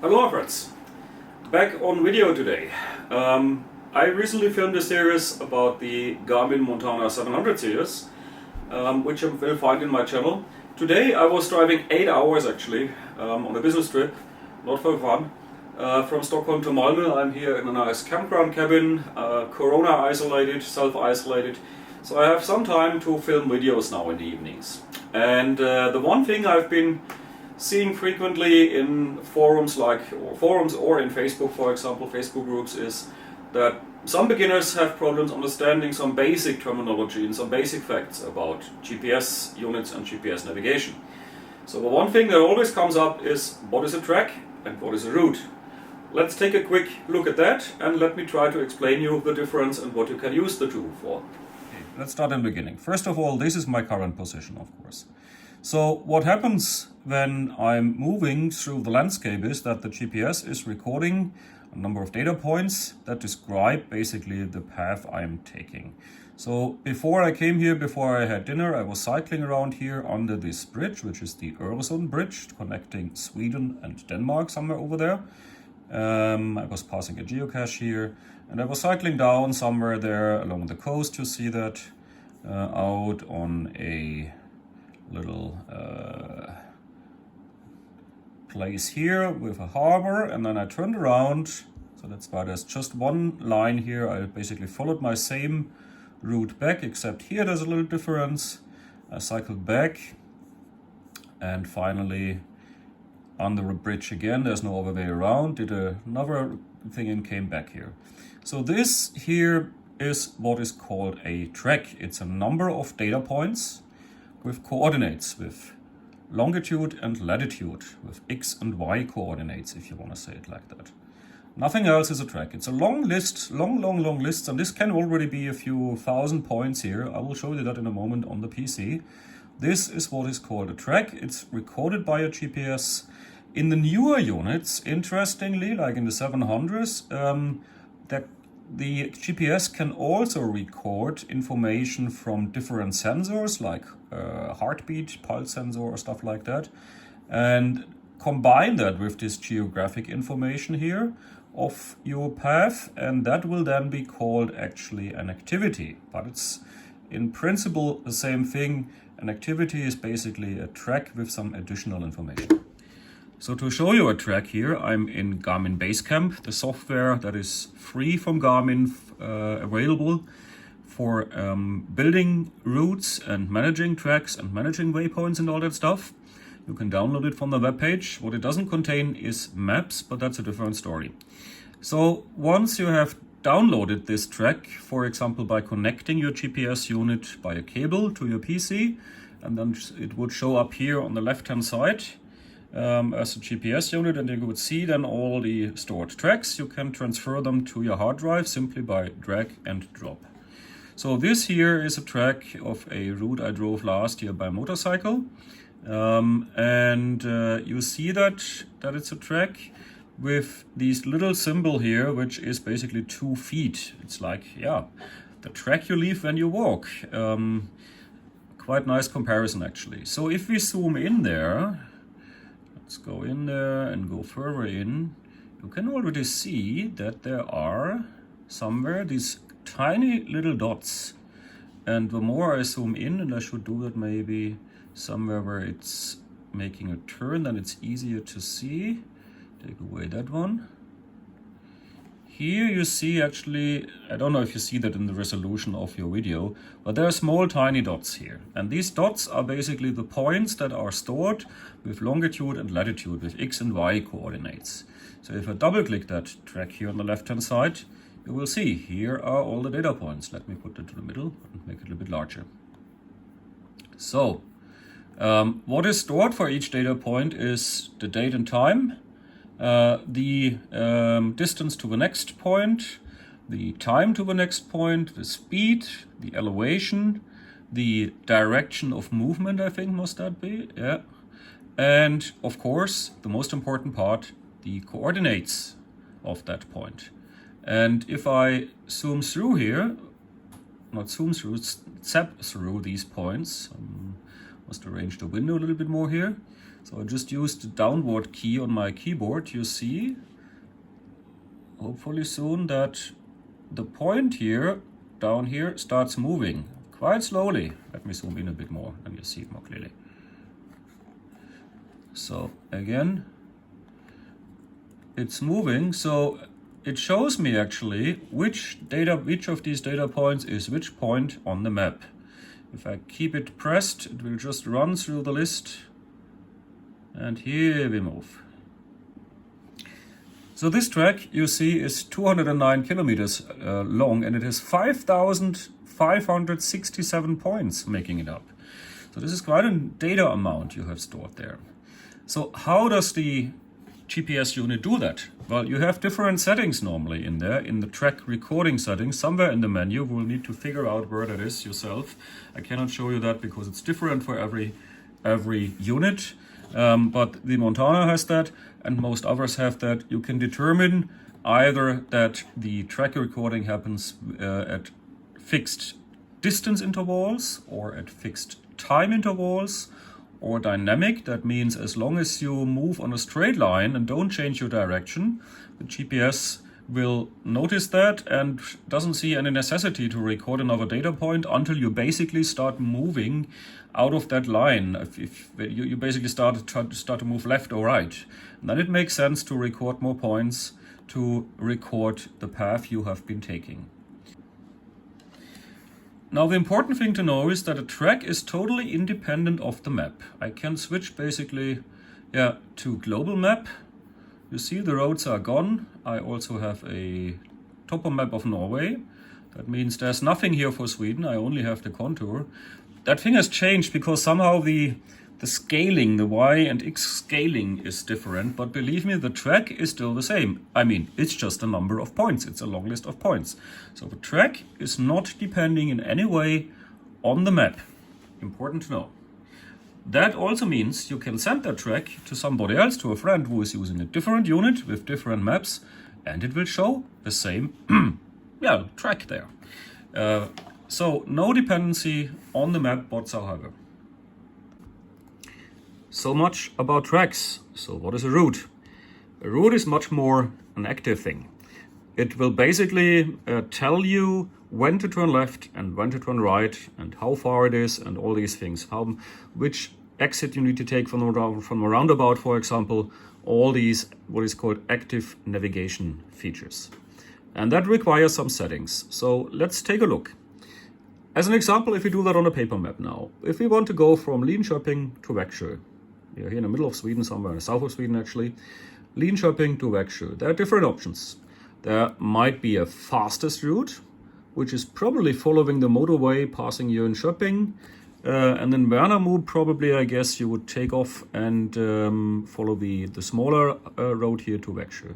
Hello friends, back on video today. I recently filmed a series about the Garmin Montana 700 series, which you will find in my channel. Today I was driving 8 hours actually on a business trip, not for fun, from Stockholm to Malmö. I'm here in a nice campground cabin, corona isolated, self-isolated, so I have some time to film videos now in the evenings. And the one thing I've been seeing frequently in forums or in Facebook, for example, Facebook groups, is that some beginners have problems understanding some basic terminology and some basic facts about GPS units and GPS navigation. So the one thing that always comes up is what is a track and what is a route. Let's take a quick look at that and let me try to explain you the difference and what you can use the two for. Okay, let's start in the beginning. First of all, this is my current position, of course. So what happens when I'm moving through the landscape is that the GPS is recording a number of data points that describe basically the path I'm taking. So before I came here, before I had dinner, I was cycling around here under this bridge, which is the Öresund Bridge, connecting Sweden and Denmark, somewhere over there. I was passing a geocache here, and I was cycling down somewhere there along the coast, you see that, out on a little place here with a harbor, and then I turned around. So that's why there's just one line here. I basically followed my same route back, except here there's a little difference. I cycled back and finally under a bridge again, there's no other way around, did another thing and came back here. So this here is what is called a track. It's a number of data points with coordinates, with longitude and latitude, with X and Y coordinates, if you want to say it like that. Nothing else is a track. It's a long list, long list, and this can already be a few thousand points here. I will show you that in a moment on the PC. This is what is called a track. It's recorded by a GPS. In the newer units, interestingly, like in the 700s, that the GPS can also record information from different sensors, like heartbeat, pulse sensor, or stuff like that, and combine that with this geographic information here of your path, and that will then be called actually an activity. But it's in principle the same thing. An activity is basically a track with some additional information. So to show you a track here, I'm in Garmin Basecamp, the software that is free from Garmin, available for building routes and managing tracks and managing waypoints and all that stuff. You can download it from the webpage. What it doesn't contain is maps, but that's a different story. So once you have downloaded this track, for example by connecting your GPS unit by a cable to your PC, and then it would show up here on the left hand side as a GPS unit, and you would see then all the stored tracks. You can transfer them to your hard drive simply by drag and drop. So this here is a track of a route I drove last year by motorcycle, and you see that it's a track with this little symbol here, which is basically 2 feet. It's like, yeah, the track you leave when you walk. Quite nice comparison actually. So if we zoom in there, let's go in there and go further in, you can already see that there are somewhere these tiny little dots. And the more I zoom in, and I should do that maybe somewhere where it's making a turn, then it's easier to see. Take away that one. Here you see actually, I don't know if you see that in the resolution of your video, but there are small tiny dots here. And these dots are basically the points that are stored with longitude and latitude, with X and Y coordinates. So if I double click that track here on the left hand side, you will see here are all the data points. Let me put that to the middle and make it a little bit larger. So what is stored for each data point is the date and time, the distance to the next point, the time to the next point, the speed, the elevation, the direction of movement, I think must that be, yeah. And of course, the most important part, the coordinates of that point. And if I zoom through here, not zoom through, zap through these points, must arrange the window a little bit more here. So I just used the downward key on my keyboard. You see, hopefully soon, that the point here, down here, starts moving quite slowly. Let me zoom in a bit more and you see it more clearly. So again, it's moving, so it shows me actually which of these data points is which point on the map. If I keep it pressed, it will just run through the list, and here we move. So this track, you see, is 209 kilometers long, and it has 5,567 points making it up. So this is quite a data amount you have stored there. So how does the GPS unit do that? Well, you have different settings normally in there. In the track recording settings, somewhere in the menu, you will need to figure out where that is yourself. I cannot show you that because it's different for every unit. But the Montana has that, and most others have that. You can determine either that the track recording happens at fixed distance intervals or at fixed time intervals, or dynamic. That means as long as you move on a straight line and don't change your direction, the GPS will notice that and doesn't see any necessity to record another data point until you basically start moving out of that line. If you basically start to move left or right, and then it makes sense to record more points to record the path you have been taking. Now the important thing to know is that a track is totally independent of the map. I can switch basically to global map. You see the roads are gone. I also have a topo map of Norway. That means there's nothing here for Sweden. I only have the contour. That thing has changed because somehow the scaling, the Y and X scaling is different, but believe me, the track is still the same. I mean, it's just a number of points. It's a long list of points. So the track is not depending in any way on the map. Important to know. That also means you can send that track to somebody else, to a friend who is using a different unit with different maps, and it will show the same track there. So no dependency on the map whatsoever. So much about tracks. So what is a route? A route is much more an active thing. It will basically tell you when to turn left and when to turn right and how far it is and all these things. Which exit you need to take from a roundabout, for example. All these what is called active navigation features. And that requires some settings. So let's take a look. As an example, if we do that on a paper map now, if we want to go from Linköping to Växjö, you're here in the middle of Sweden, somewhere in the south of Sweden actually, Linköping to Växjö, there are different options. There might be a fastest route, which is probably following the motorway passing Jönköping, and then Värnamo probably, I guess, you would take off and follow the smaller road here to Växjö.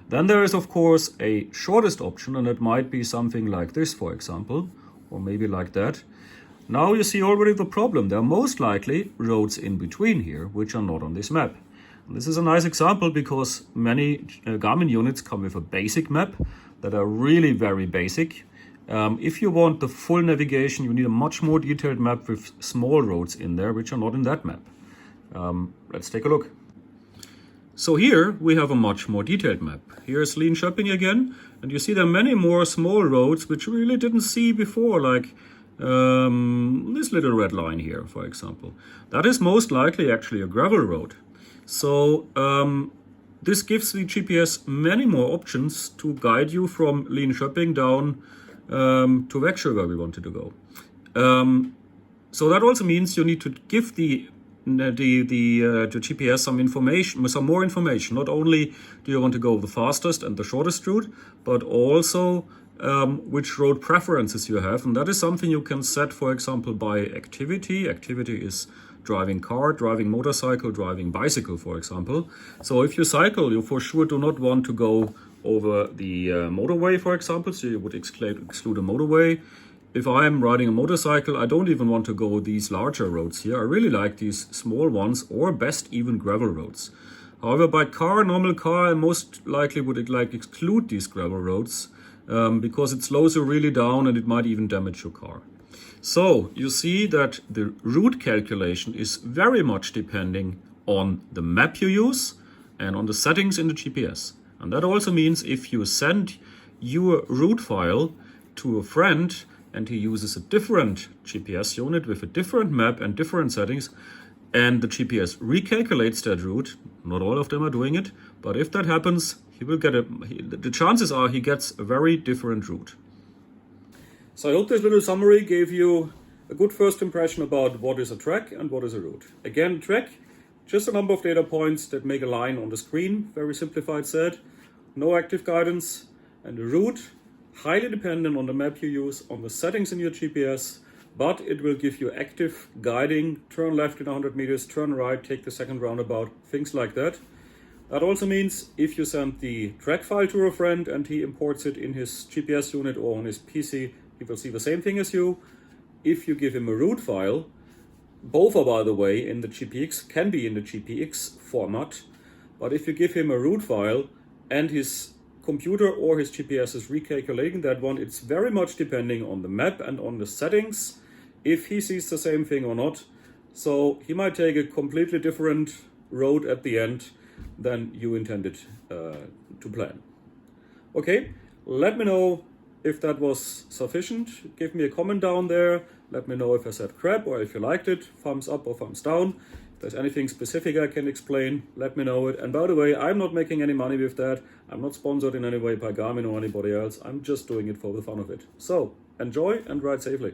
Then there is, of course, a shortest option, and it might be something like this, for example, or maybe like that. Now you see already the problem. There are most likely roads in between here, which are not on this map. And this is a nice example because many Garmin units come with a basic map that are really very basic. If you want the full navigation, you need a much more detailed map with small roads in there, which are not in that map. Let's take a look. So here we have a much more detailed map. Here's Linköping again, and you see there are many more small roads which we really didn't see before, like this little red line here, for example. That is most likely actually a gravel road. So this gives the GPS many more options to guide you from Linköping down to Växjö, where we wanted to go. So that also means you need to give the GPS some more information. Not only do you want to go the fastest and the shortest route, but also which road preferences you have. And that is something you can set, for example, by activity. Activity is driving car, driving motorcycle, driving bicycle, for example. So if you cycle, you for sure do not want to go over the motorway, for example, so you would exclude a motorway. If I'm riding a motorcycle, I don't even want to go these larger roads here. I really like these small ones, or best even gravel roads. However, by car, normal car, I most likely would exclude these gravel roads because it slows you really down and it might even damage your car. So you see that the route calculation is very much depending on the map you use and on the settings in the GPS. And that also means if you send your route file to a friend and he uses a different GPS unit with a different map and different settings, and the GPS recalculates that route, not all of them are doing it, but if that happens, he will get the chances are he gets a very different route. So I hope this little summary gave you a good first impression about what is a track and what is a route. Again, track, just a number of data points that make a line on the screen, very simplified said, no active guidance. And a route, highly dependent on the map you use, on the settings in your GPS, but it will give you active guiding, turn left in 100 meters, turn right, take the second roundabout, things like that. That also means if you send the track file to a friend and he imports it in his GPS unit or on his PC, he will see the same thing as you. If you give him a route file, both are, by the way, in the GPX, can be in the GPX format, but if you give him a route file and his computer or his GPS is recalculating that one, it's very much depending on the map and on the settings, if he sees the same thing or not. So he might take a completely different road at the end than you intended to plan. Okay, let me know if that was sufficient. Give me a comment down there. Let me know if I said crap or if you liked it. Thumbs up or thumbs down. If there's anything specific I can explain, let me know it. And by the way, I'm not making any money with that. I'm not sponsored in any way by Garmin or anybody else. I'm just doing it for the fun of it. So enjoy and ride safely.